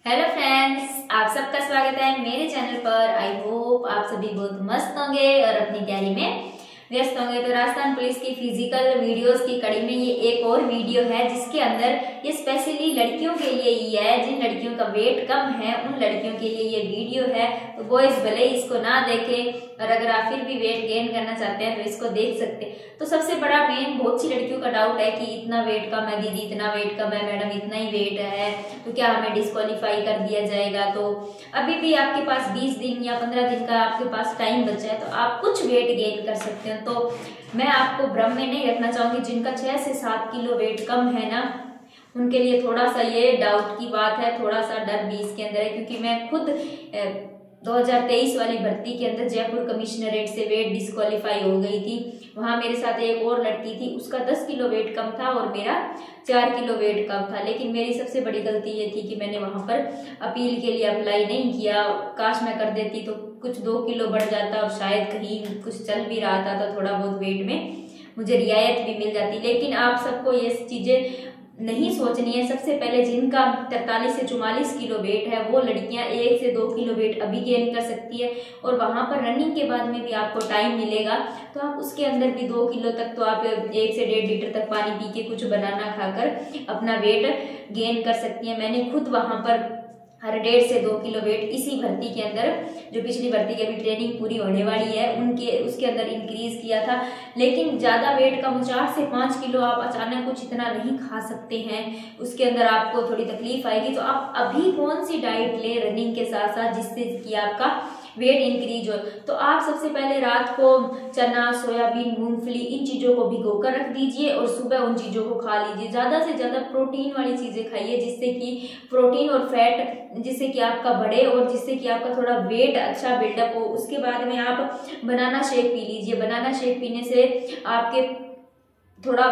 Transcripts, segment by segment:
Hello friends, आप सबका स्वागत है मेरे चैनल पर। आई होप आप सभी बहुत मस्त होंगे और अपनी तैयारी में व्यस्त होंगे। तो राजस्थान पुलिस की फिजिकल वीडियोस की कड़ी में ये एक और वीडियो है जिसके अंदर ये स्पेशली लड़कियों के लिए ही है। जिन लड़कियों का वेट कम है उन लड़कियों के लिए ये वीडियो है। तो बॉयज भले इसको ना देखें, और अगर आप फिर भी वेट गेन करना चाहते हैं तो इसको देख सकते हैं। तो सबसे बड़ा मेन बहुत सी लड़कियों का डाउट है कि इतना वेट कम है दीदी, इतना वेट कम है मैडम, इतना ही वेट है तो क्या हमें डिस्क्वालीफाई कर दिया जाएगा। तो अभी भी आपके पास 20 दिन या 15 दिन का आपके पास टाइम बचा है, तो आप कुछ वेट गेन कर सकते हैं। तो मैं आपको भ्रम में नहीं रखना चाहूंगी। जिनका 6 से 7 किलो वेट कम है ना, उनके लिए थोड़ा सा ये डाउट की बात है, थोड़ा सा डर भी इसके अंदर है। क्योंकि मैं खुद 2023 वाली भर्ती के अंदर जयपुर कमिश्नरेट से वेट डिस्क्वालीफाई हो गई थी। वहां मेरे साथ एक और लड़की थी, उसका 10 किलो वेट कम था और मेरा 4 किलो वेट कम था। लेकिन मेरी सबसे बड़ी गलती ये थी कि मैंने वहां पर अपील के लिए अप्लाई नहीं किया। काश मैं कर देती तो कुछ 2 किलो बढ़ जाता और शायद कहीं कुछ चल भी रहा था तो थोड़ा बहुत वेट में मुझे रियायत भी मिल जाती। लेकिन आप सबको ये चीजें नहीं सोचनी है। सबसे पहले जिनका 43 से 44 किलो वेट है वो लड़कियां 1 से 2 किलो वेट अभी गेन कर सकती है। और वहां पर रनिंग के बाद में भी आपको टाइम मिलेगा तो आप उसके अंदर भी 2 किलो तक, तो आप 1 से 1.5 लीटर तक पानी पी के कुछ बनाना खाकर अपना वेट गेन कर सकती है। मैंने खुद वहां पर हर 1.5 से 2 किलो वेट इसी भर्ती के अंदर, जो पिछली भर्ती की अभी ट्रेनिंग पूरी होने वाली है उसके अंदर इंक्रीज किया था। लेकिन ज्यादा वेट कम 4 से 5 किलो आप अचानक कुछ इतना नहीं खा सकते हैं, उसके अंदर आपको थोड़ी तकलीफ आएगी। तो आप अभी कौन सी डाइट ले रनिंग के साथ साथ जिससे कि आपका वेट इंक्रीज हो। तो आप सबसे पहले रात को चना, सोयाबीन, मूंगफली इन चीजों को भिगो कर रख दीजिए और सुबह उन चीजों को खा लीजिए। ज्यादा से ज्यादा प्रोटीन वाली चीजें खाइए, जिससे कि प्रोटीन और फैट जिससे कि आपका बढ़े और जिससे कि आपका थोड़ा वेट अच्छा बिल्डअप हो। उसके बाद में आप बनाना शेक पी लीजिए। बनाना शेक पीने से आपके थोड़ा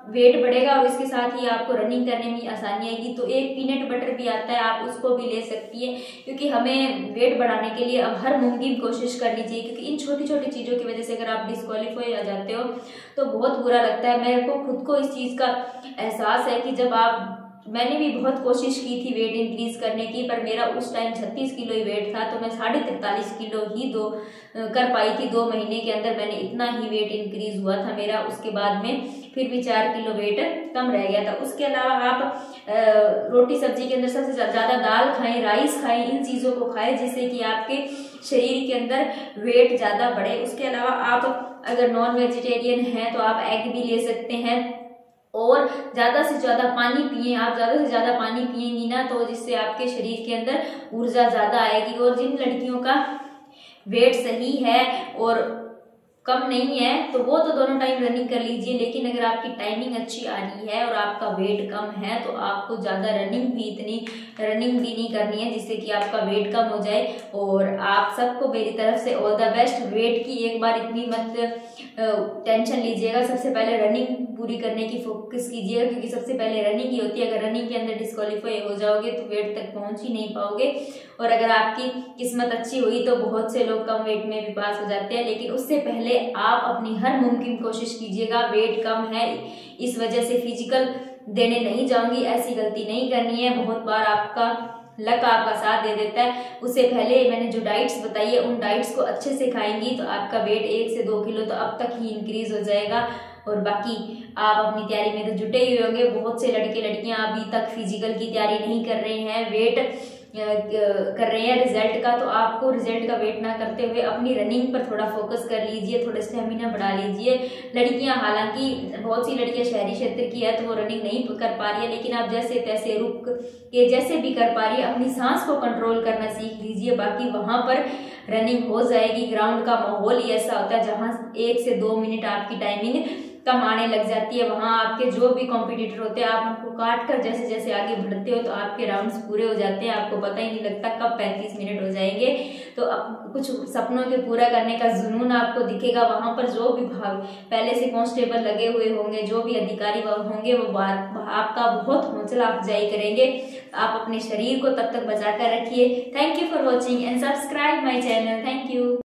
वेट बढ़ेगा और इसके साथ ही आपको रनिंग करने में आसानी आएगी। तो एक पीनट बटर भी आता है, आप उसको भी ले सकती है। क्योंकि हमें वेट बढ़ाने के लिए अब हर मुमकिन कोशिश करनी चाहिए। क्योंकि इन छोटी छोटी चीजों की वजह से अगर आप डिस्क्वालीफाई आ जाते हो तो बहुत बुरा लगता है। मेरे को खुद को इस चीज का एहसास है कि जब मैंने भी बहुत कोशिश की थी वेट इंक्रीज करने की, पर मेरा उस टाइम 36 किलो ही वेट था। तो मैं 43.5 किलो ही कर पाई थी। 2 महीने के अंदर मैंने इतना ही वेट इंक्रीज हुआ था मेरा। उसके बाद में फिर भी 4 किलो वेट कम रह गया था। उसके अलावा आप रोटी सब्जी के अंदर सबसे ज्यादा दाल खाएं, राइस खाएं, इन चीजों को खाएं जिससे कि आपके शरीर के अंदर वेट ज्यादा बढ़े। उसके अलावा आप अगर नॉन वेजिटेरियन हैं तो आप एग भी ले सकते हैं और ज्यादा से ज्यादा पानी पिए। आप ज्यादा से ज्यादा पानी पिएंगी ना तो जिससे आपके शरीर के अंदर ऊर्जा ज्यादा आएगी। और जिन लड़कियों का वेट सही है और कम नहीं है तो वो तो दोनों टाइम रनिंग कर लीजिए। लेकिन अगर आपकी टाइमिंग अच्छी आ रही है और आपका वेट कम है तो आपको ज्यादा रनिंग भी नहीं करनी है जिससे कि आपका वेट कम हो जाए। और आप सबको मेरी तरफ से ऑल द बेस्ट। वेट की एक बार इतनी मत टेंशन लीजिएगा। सबसे पहले रनिंग पूरी करने की फोकस कीजिएगा, क्योंकि सबसे पहले रनिंग ही होती है। अगर रनिंग के अंदर डिस्क्वालीफाई हो जाओगे तो वेट तक पहुंच ही नहीं पाओगे। और अगर आपकी किस्मत अच्छी हुई तो बहुत से लोग कम वेट में भी पास हो जाते हैं। लेकिन उससे पहले आप अपनी हर मुमकिन कोशिश कीजिएगा। वेट कम है इस वजह से फिजिकल देने नहीं जाऊंगी, ऐसी गलती नहीं करनी है। बहुत बार आपका लक आपका साथ दे देता है। उससे पहले मैंने जो डाइट्स बताई है उन डाइट्स को अच्छे से खाएंगी तो आपका वेट 1 से 2 किलो तो अब तक ही इंक्रीज हो जाएगा। और बाकी आप अपनी तैयारी में तो जुटे ही होंगे। बहुत से लड़के लड़कियां अभी तक फिजिकल की तैयारी नहीं कर रहे हैं, वेट कर रहे हैं रिजल्ट का। तो आपको रिजल्ट का वेट ना करते हुए अपनी रनिंग पर थोड़ा फोकस कर लीजिए, थोड़ा स्टेमिना बढ़ा लीजिए। लड़कियां, हालांकि बहुत सी लड़कियां शहरी क्षेत्र की है तो वो रनिंग नहीं कर पा रही है, लेकिन आप जैसे तैसे रुक के जैसे भी कर पा रही है अपनी सांस को कंट्रोल करना सीख लीजिए। बाकी वहां पर रनिंग हो जाएगी। ग्राउंड का माहौल ही ऐसा होता है जहां 1 से 2 मिनट आपकी टाइमिंग कम आने लग जाती है। वहां आपके जो भी कॉम्पिटिटर होते हैं आप उनको काट कर जैसे जैसे आगे बढ़ते हो तो आपके राउंड्स पूरे हो जाते हैं। आपको पता ही नहीं लगता कब 35 मिनट हो जाएंगे। तो अब कुछ सपनों के पूरा करने का जुनून आपको दिखेगा। वहां पर जो भी पहले से कांस्टेबल लगे हुए होंगे, जो भी अधिकारी होंगे, वो आपका बहुत हौसला अफजाई करेंगे। आप अपने शरीर को तब तक बचा कर रखिए। Thank you for watching and subscribe my channel. Thank you.